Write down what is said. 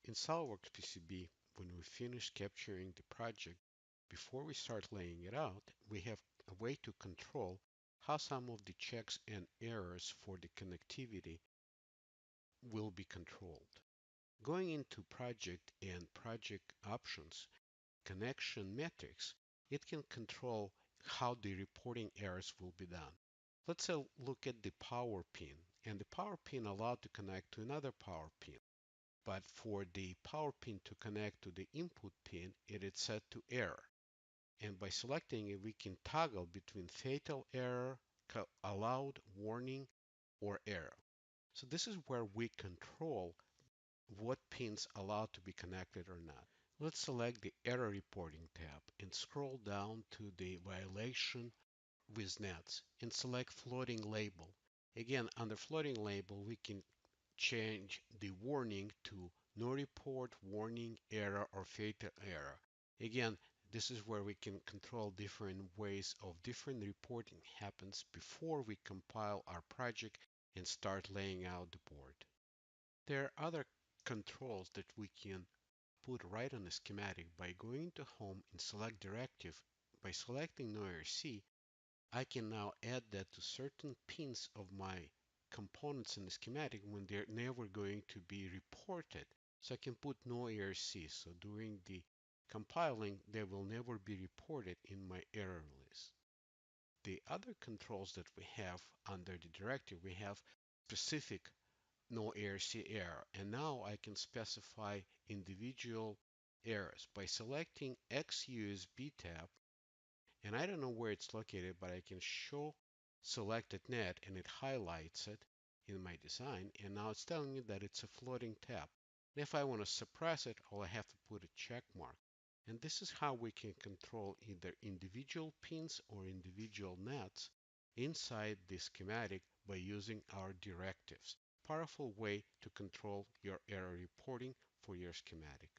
In SOLIDWORKS PCB, when we finish capturing the project, before we start laying it out, we have a way to control how some of the checks and errors for the connectivity will be controlled. Going into project and project options, connection metrics, it can control how the reporting errors will be done. Let's look at the power pin, and the power pin allowed to connect to another power pin. But for the power pin to connect to the input pin, it is set to error. And by selecting it, we can toggle between fatal error, allowed, warning, or error. So this is where we control what pins allowed to be connected or not. Let's select the error reporting tab and scroll down to the violation with nets and select floating label. Again, under floating label, we can change the warning to no report, warning, error, or fatal error. Again, this is where we can control different ways of different reporting happens before we compile our project and start laying out the board. There are other controls that we can put right on the schematic by going to Home and select Directive. By selecting No ERC, I can now add that to certain pins of my components in the schematic when they're never going to be reported. So I can put no ERC. So during the compiling, they will never be reported in my error list. The other controls that we have under the directive, we have specific no ERC error. And now I can specify individual errors by selecting XUSB tab. And I don't know where it's located, but I can show selected net and it highlights it in my design. And now it's telling me that it's a floating tab. And if I want to suppress it, all I have to put a check mark. And this is how we can control either individual pins or individual nets inside the schematic by using our directives. Powerful way to control your error reporting for your schematic.